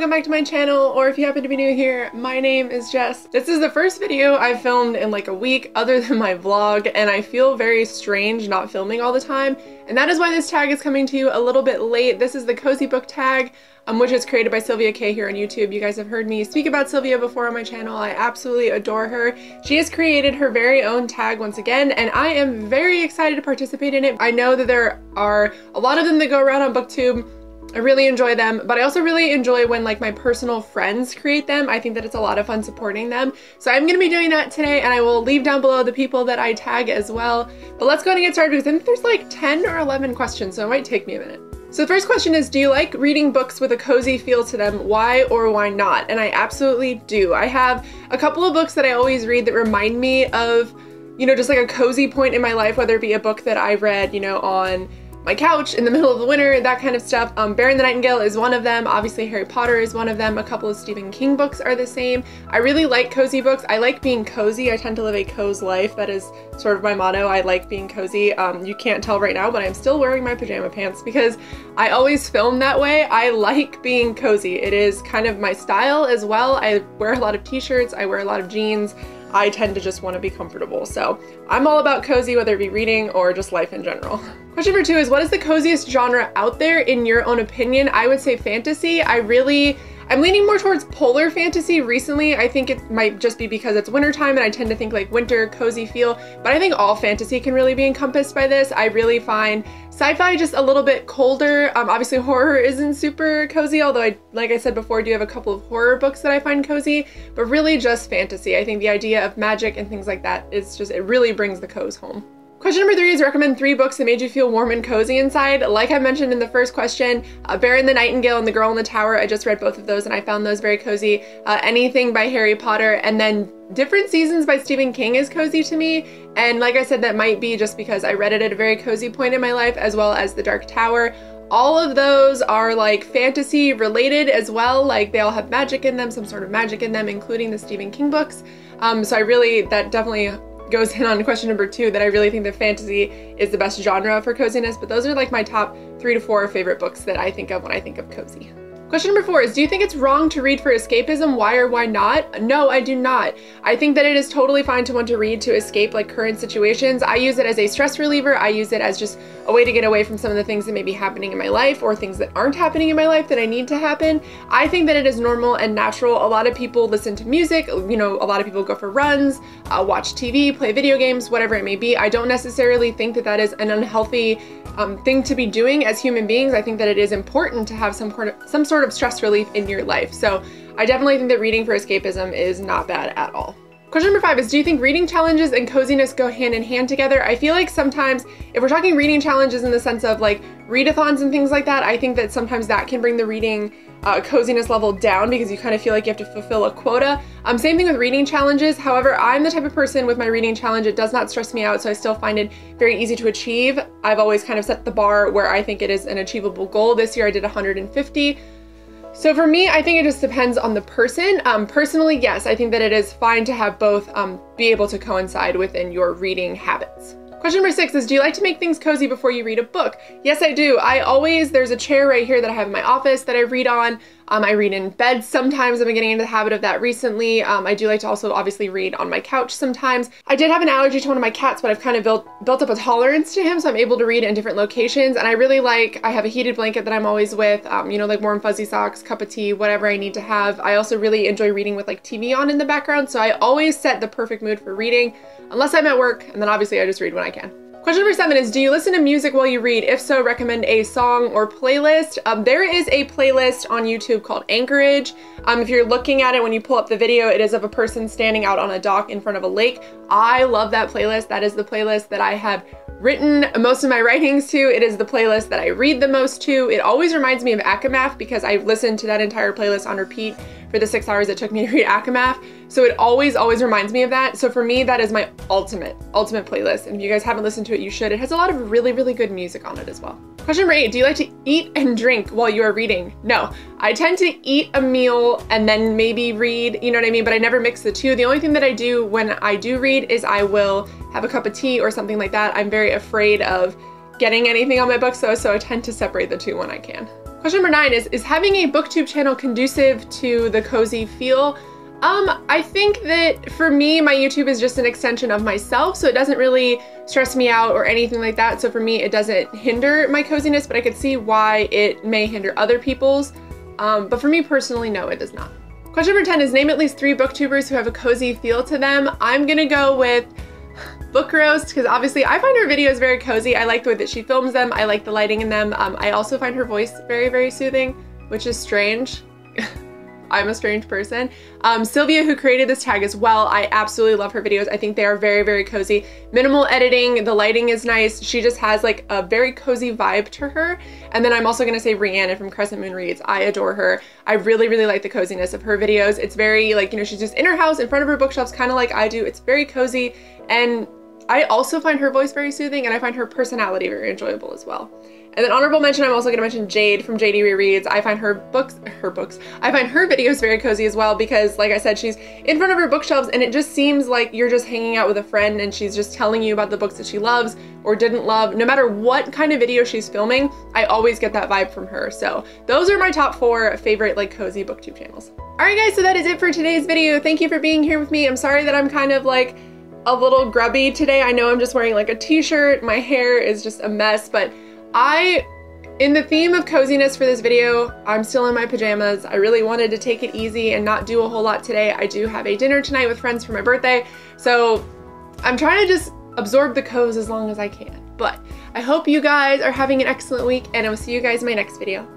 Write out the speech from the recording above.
welcome back to my channel, or if you happen to be new here, my name is Jess. This is the first video I've filmed in like a week other than my vlog, and I feel very strange not filming all the time, and that is why this tag is coming to you a little bit late. This is the cozy book tag, which is created by Silvia K here on YouTube. You guys have heard me speak about Silvia before on my channel. I absolutely adore her. She has created her very own tag once again, and I am very excited to participate in it. I know that there are a lot of them that go around on BookTube. I really enjoy them, but I also really enjoy when like my personal friends create them. I think that it's a lot of fun supporting them. So I'm gonna be doing that today, and I will leave down below the people that I tag as well. But let's go ahead and get started because I think there's like 10 or 11 questions, so it might take me a minute. So the first question is, do you like reading books with a cozy feel to them? Why or why not? And I absolutely do. I have a couple of books that I always read that remind me of, you know, just like a cozy point in my life, whether it be a book that I read, you know, on my couch in the middle of the winter, that kind of stuff. Bear and the Nightingale is one of them. Obviously Harry Potter is one of them. A couple of Stephen King books are the same. I really like cozy books. I like being cozy. I tend to live a cozy life. That is sort of my motto. I like being cozy. You can't tell right now, but I'm still wearing my pajama pants because I always film that way. I like being cozy. It is kind of my style as well. I wear a lot of t-shirts. I wear a lot of jeans. I tend to just want to be comfortable. So I'm all about cozy, whether it be reading or just life in general. Question number 2 is, what is the coziest genre out there in your own opinion? I would say fantasy. I'm leaning more towards polar fantasy recently. I think it might just be because it's wintertime and I tend to think like winter, cozy feel, but I think all fantasy can really be encompassed by this. I really find sci-fi just a little bit colder. Obviously horror isn't super cozy, although like I said before, I do have a couple of horror books that I find cozy, but really just fantasy. I think the idea of magic and things like that is just, it really brings the cozy home. Question number 3 is, recommend 3 books that made you feel warm and cozy inside. Like I mentioned in the first question, Bear and the Nightingale and The Girl in the Tower. I just read both of those and I found those very cozy. Anything by Harry Potter, and then Different Seasons by Stephen King is cozy to me. And like I said, that might be just because I read it at a very cozy point in my life, as well as The Dark Tower. All of those are like fantasy related as well. Like they all have magic in them, some sort of magic in them, including the Stephen King books. So that definitely goes in on question number 2, that I really think that fantasy is the best genre for coziness, but those are like my top 3 to 4 favorite books that I think of when I think of cozy. Question number 4 is, do you think it's wrong to read for escapism? Why or why not? No, I do not. I think that it is totally fine to want to read to escape like current situations. I use it as a stress reliever. I use it as just a way to get away from some of the things that may be happening in my life, or things that aren't happening in my life that I need to happen. I think that it is normal and natural. A lot of people listen to music, you know, a lot of people go for runs, watch TV, play video games, whatever it may be. I don't necessarily think that that is an unhealthy thing to be doing as human beings. I think that it is important to have some sort of stress relief in your life. So I definitely think that reading for escapism is not bad at all. Question number 5 is, do you think reading challenges and coziness go hand in hand together? I feel like sometimes, if we're talking reading challenges in the sense of like readathons and things like that, I think that sometimes that can bring the reading coziness level down because you kind of feel like you have to fulfill a quota. Same thing with reading challenges. However, I'm the type of person with my reading challenge, it does not stress me out, so I still find it very easy to achieve. I've always kind of set the bar where I think it is an achievable goal. This year I did 150. So for me, I think it just depends on the person. Personally, yes, I think that it is fine to have both be able to coincide within your reading habits. Question number 6 is, do you like to make things cozy before you read a book? Yes, I do. There's a chair right here that I have in my office that I read on. I read in bed sometimes. I've been getting into the habit of that recently. I do like to also obviously read on my couch sometimes. I did have an allergy to one of my cats, but I've kind of built up a tolerance to him, so I'm able to read in different locations. And I have a heated blanket that I'm always with, you know, like warm fuzzy socks, cup of tea, whatever I need to have. I also really enjoy reading with like TV on in the background, so I always set the perfect mood for reading, unless I'm at work, and then obviously I just read when I can. Question number 7 is, do you listen to music while you read? If so, recommend a song or playlist. There is a playlist on YouTube called Anchorage. If you're looking at it when you pull up the video, it is of a person standing out on a dock in front of a lake. I love that playlist. That is the playlist that I have written most of my writings to. It is the playlist that I read the most to. It always reminds me of Akamath because I've listened to that entire playlist on repeat for the 6 hours it took me to read Akamath. So it always reminds me of that. So for me, that is my ultimate playlist. And if you guys haven't listened to it, you should. It has a lot of really, really good music on it as well. Question number 8, do you like to eat and drink while you are reading? No, I tend to eat a meal and then maybe read, you know what I mean? But I never mix the two. The only thing that I do when I do read is I will have a cup of tea or something like that. I'm very afraid of getting anything on my books though, so I tend to separate the two when I can. Question number 9 is having a booktube channel conducive to the cozy feel? I think that for me, my YouTube is just an extension of myself, so it doesn't really stress me out or anything like that. So for me, it doesn't hinder my coziness, but I could see why it may hinder other people's. But for me personally, no, it does not. Question number 10 is name at least 3 booktubers who have a cozy feel to them. I'm gonna go with Book Roast, because obviously I find her videos very cozy. I like the way that she films them. I like the lighting in them. I also find her voice very, very soothing, which is strange. I'm a strange person. Silvia, who created this tag as well, I absolutely love her videos. I think they are very, very cozy. Minimal editing, the lighting is nice. She just has like a very cozy vibe to her. And then I'm also gonna say Rhiannon from Crescent Moon Reads. I adore her. I really, really like the coziness of her videos. It's very like, you know, she's just in her house in front of her bookshelves, kind of like I do. It's very cozy. And I also find her voice very soothing, and I find her personality very enjoyable as well. And then honorable mention, I'm also gonna mention Jade from JadeyRaeReads. I find I find her videos very cozy as well, because like I said, she's in front of her bookshelves and it just seems like you're just hanging out with a friend and she's just telling you about the books that she loves or didn't love. No matter what kind of video she's filming, I always get that vibe from her. So those are my top 4 favorite like cozy booktube channels. All right guys, so that is it for today's video. Thank you for being here with me. I'm sorry that I'm kind of like a little grubby today. I know I'm just wearing like a t-shirt. My hair is just a mess, but in the theme of coziness for this video, I'm still in my pajamas. I really wanted to take it easy and not do a whole lot today. I do have a dinner tonight with friends for my birthday, so I'm trying to just absorb the cozy as long as I can. But I hope you guys are having an excellent week, and I will see you guys in my next video.